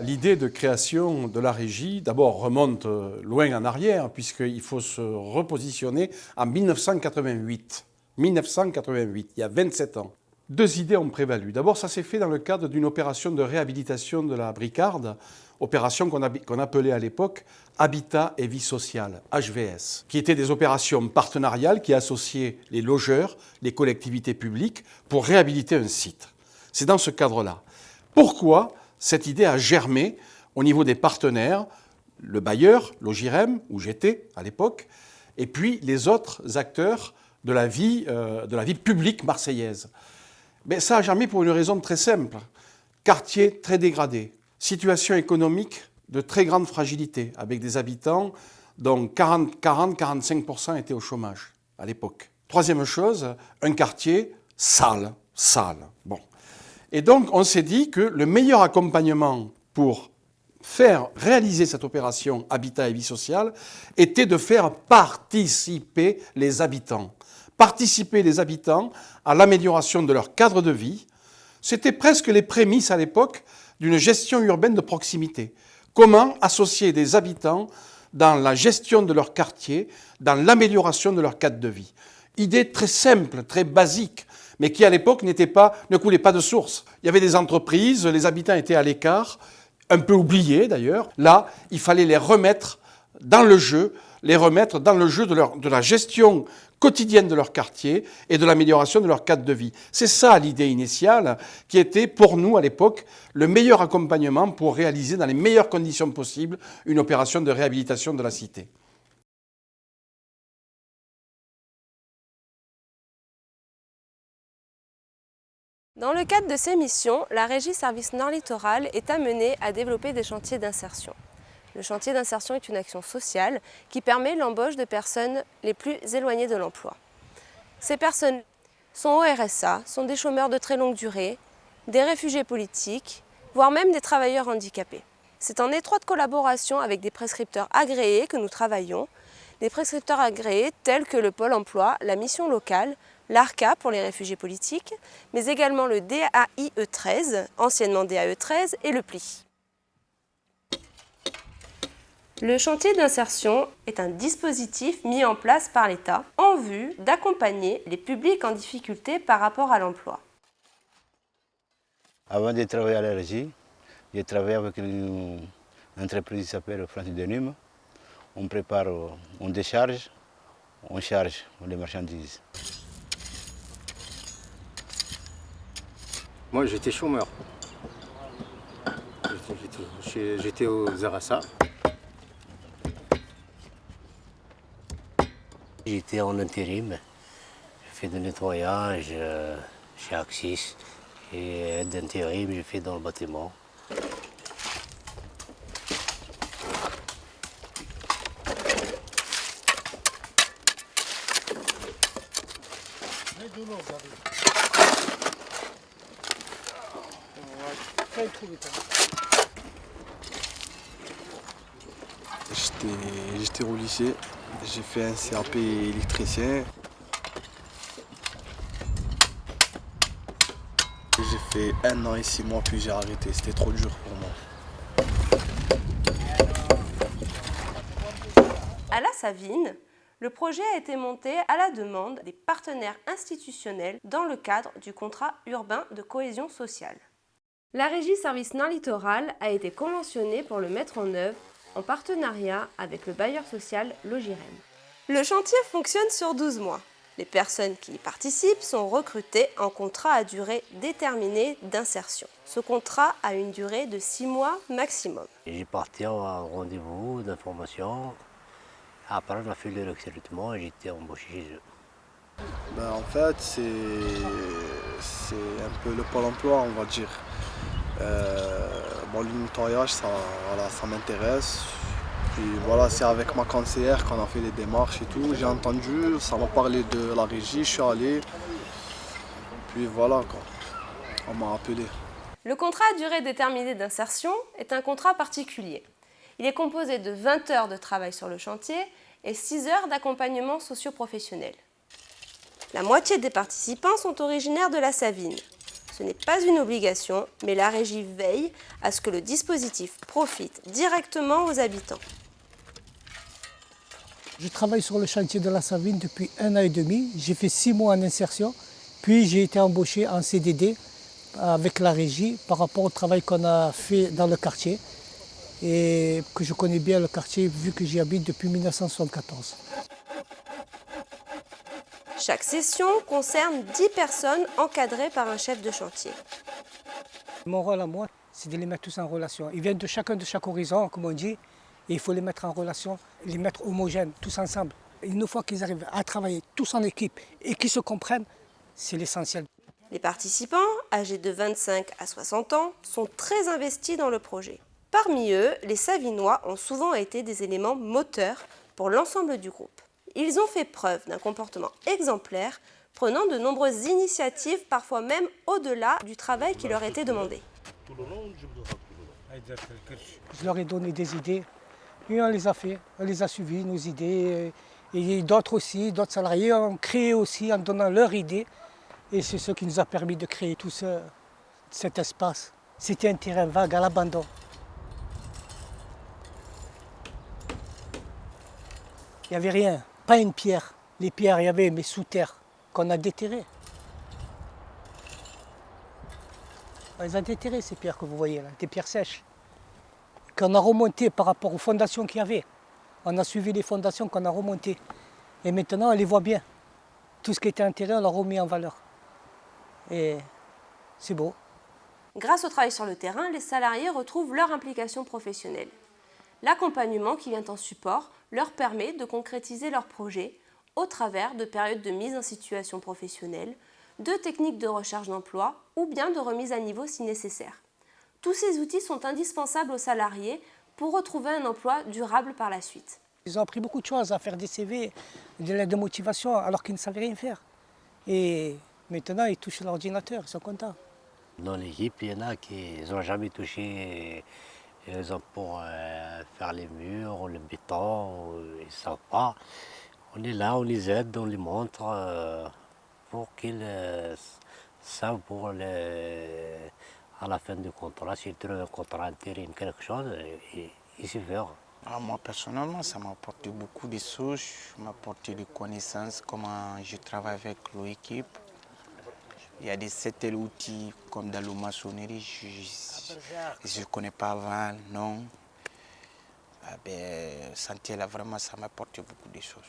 L'idée de création de la régie, d'abord, remonte loin en arrière, puisqu'il faut se repositionner en 1988. 1988, il y a 27 ans. Deux idées ont prévalu. D'abord, ça s'est fait dans le cadre d'une opération de réhabilitation de la Bricarde, opération qu'on appelait à l'époque Habitat et Vie Sociale, HVS, qui étaient des opérations partenariales qui associaient les logeurs, les collectivités publiques pour réhabiliter un site. C'est dans ce cadre-là. Pourquoi cette idée a germé au niveau des partenaires, le bailleur, Logirem, où j'étais à l'époque, et puis les autres acteurs de la vie publique marseillaise. Mais ça a germé pour une raison très simple. Quartier très dégradé, situation économique de très grande fragilité, avec des habitants dont 40-45% étaient au chômage à l'époque. Troisième chose, un quartier sale. Bon. Et donc, on s'est dit que le meilleur accompagnement pour faire réaliser cette opération Habitat et Vie Sociale était de faire participer les habitants. Participer les habitants à l'amélioration de leur cadre de vie. C'était presque les prémices à l'époque d'une gestion urbaine de proximité. Comment associer des habitants dans la gestion de leur quartier, dans l'amélioration de leur cadre de vie. Idée très simple, très basique, mais qui à l'époque ne coulait pas de source. Il y avait des entreprises, les habitants étaient à l'écart, un peu oubliés d'ailleurs. Là, il fallait les remettre dans le jeu, de la gestion quotidienne de leur quartier et de l'amélioration de leur cadre de vie. C'est ça l'idée initiale qui était pour nous à l'époque le meilleur accompagnement pour réaliser dans les meilleures conditions possibles une opération de réhabilitation de la cité. Dans le cadre de ces missions, la Régie Service Nord Littoral est amenée à développer des chantiers d'insertion. Le chantier d'insertion est une action sociale qui permet l'embauche de personnes les plus éloignées de l'emploi. Ces personnes sont au RSA, sont des chômeurs de très longue durée, des réfugiés politiques, voire même des travailleurs handicapés. C'est en étroite collaboration avec des prescripteurs agréés que nous travaillons, des prescripteurs agréés tels que le Pôle emploi, la mission locale, l'ARCA pour les réfugiés politiques, mais également le DAIE 13, anciennement DAE 13, et le PLI. Le chantier d'insertion est un dispositif mis en place par l'État en vue d'accompagner les publics en difficulté par rapport à l'emploi. Avant de travailler à la régie, j'ai travaillé avec une entreprise qui s'appelle Francis Denim. On prépare, on décharge, on charge les marchandises. Moi, j'étais chômeur. J'étais aux RSA. J'étais en intérim. J'ai fait du nettoyage chez Axis. Et d'intérim, j'ai fait dans le bâtiment. J'étais au lycée, j'ai fait un CAP électricien. J'ai fait 1 an et 6 mois puis j'ai arrêté, c'était trop dur pour moi. À la Savine, le projet a été monté à la demande des partenaires institutionnels dans le cadre du contrat urbain de cohésion sociale. La Régie Service Nord Littoral a été conventionnée pour le mettre en œuvre en partenariat avec le bailleur social Logirem. Le chantier fonctionne sur 12 mois. Les personnes qui y participent sont recrutées en contrat à durée déterminée d'insertion. Ce contrat a une durée de 6 mois maximum. J'ai parti en rendez-vous d'information. Après, on a fait le recrutement et j'ai été embauché chez eux. En fait, c'est un peu le Pôle emploi, on va dire. Le nettoyage, ça m'intéresse. Puis voilà, c'est avec ma conseillère qu'on a fait les démarches et tout. J'ai entendu, ça m'a parlé de la régie, je suis allé. Puis voilà, quoi. On m'a appelé. Le contrat à durée déterminée d'insertion est un contrat particulier. Il est composé de 20 heures de travail sur le chantier et 6 heures d'accompagnement socio-professionnel. La moitié des participants sont originaires de la Savine. Ce n'est pas une obligation, mais la régie veille à ce que le dispositif profite directement aux habitants. Je travaille sur le chantier de la Savine depuis 1 an et demi. J'ai fait 6 mois en insertion, puis j'ai été embauché en CDD avec la régie par rapport au travail qu'on a fait dans le quartier et que je connais bien le quartier vu que j'y habite depuis 1974. Chaque session concerne 10 personnes encadrées par un chef de chantier. Mon rôle à moi, c'est de les mettre tous en relation. Ils viennent de chaque horizon, comme on dit, et il faut les mettre en relation, les mettre homogènes, tous ensemble. Et une fois qu'ils arrivent à travailler tous en équipe et qu'ils se comprennent, c'est l'essentiel. Les participants, âgés de 25 à 60 ans, sont très investis dans le projet. Parmi eux, les Savinois ont souvent été des éléments moteurs pour l'ensemble du groupe. Ils ont fait preuve d'un comportement exemplaire, prenant de nombreuses initiatives, parfois même au-delà du travail qui leur était demandé. Je leur ai donné des idées et on les a fait, on les a suivis, nos idées. Et d'autres aussi, d'autres salariés ont créé aussi en donnant leurs idées. Et c'est ce qui nous a permis de créer tout cet espace. C'était un terrain vague à l'abandon. Il n'y avait rien, pas une pierre. Les pierres, il y avait, mais sous terre, qu'on a déterrées. On les a déterrées, ces pierres que vous voyez là, des pierres sèches. Qu'on a remontées par rapport aux fondations qu'il y avait. On a suivi les fondations qu'on a remontées. Et maintenant, on les voit bien. Tout ce qui était enterré, on l'a remis en valeur. Et c'est beau. Grâce au travail sur le terrain, les salariés retrouvent leur implication professionnelle. L'accompagnement qui vient en support leur permet de concrétiser leurs projets au travers de périodes de mise en situation professionnelle, de techniques de recherche d'emploi ou bien de remise à niveau si nécessaire. Tous ces outils sont indispensables aux salariés pour retrouver un emploi durable par la suite. Ils ont appris beaucoup de choses, à faire des CV, des lettres de motivation, alors qu'ils ne savaient rien faire. Et maintenant, ils touchent l'ordinateur, ils sont contents. Dans l'équipe, il y en a qui n'ont jamais touché pour faire les murs, le béton, ils ne savent pas. On est là, on les aide, on les montre pour qu'ils savent à la fin du contrat, s'ils trouvent un contrat intérim, quelque chose, ils se verront. Moi, personnellement, ça m'a apporté beaucoup de choses, ça m'a apporté des connaissances, comment je travaille avec l'équipe. Il y a des certains outils, comme dans la maçonnerie, je ne connais pas avant, non. Là, vraiment, ça m'a apporté beaucoup de choses.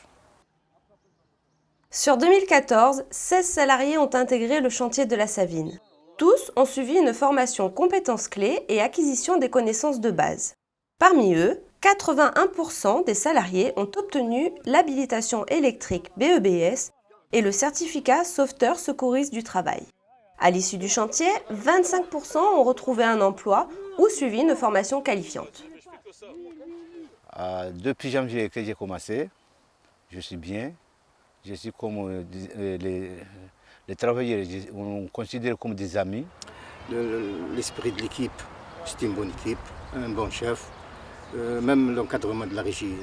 Sur 2014, 16 salariés ont intégré le chantier de la Savine. Tous ont suivi une formation compétences clés et acquisition des connaissances de base. Parmi eux, 81% des salariés ont obtenu l'habilitation électrique BEBS et le certificat sauveteur secouriste du travail. À l'issue du chantier, 25% ont retrouvé un emploi ou suivi une formation qualifiante. Depuis janvier que j'ai commencé, je suis bien. Je suis comme les travailleurs, on considère comme des amis. L'esprit de l'équipe, c'est une bonne équipe, un bon chef. Même l'encadrement de la régie,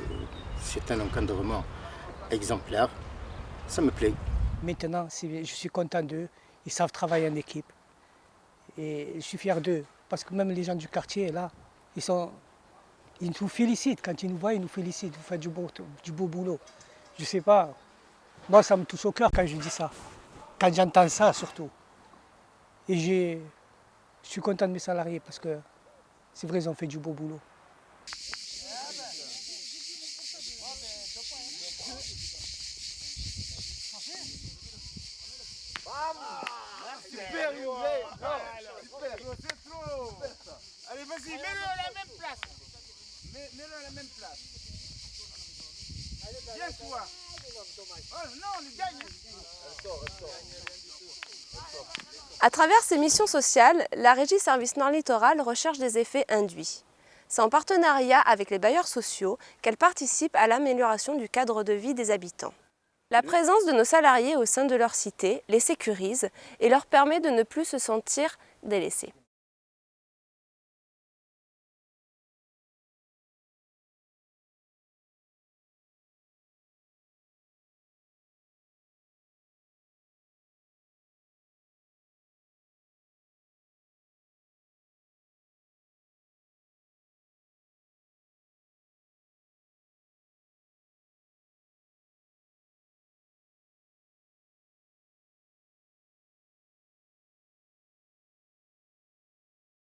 c'est un encadrement exemplaire. Ça me plaît. Maintenant, je suis content d'eux. Ils savent travailler en équipe. Et je suis fier d'eux. Parce que même les gens du quartier, là, ils nous félicitent. Quand ils nous voient, ils nous félicitent. Vous faites du beau boulot. Je ne sais pas. Moi, ça me touche au cœur quand je dis ça. Quand j'entends ça, surtout. Et je suis content de mes salariés parce que c'est vrai, ils ont fait du beau boulot. Super, c'est trop. Allez, vas-y, mets-le à la même place. Mets-le à la même place. Viens, toi. Oh non, on gagne. À travers ses missions sociales, la Régie Services Nord Littoral recherche des effets induits. C'est en partenariat avec les bailleurs sociaux qu'elle participe à l'amélioration du cadre de vie des habitants. La présence de nos salariés au sein de leur cité les sécurise et leur permet de ne plus se sentir délaissés.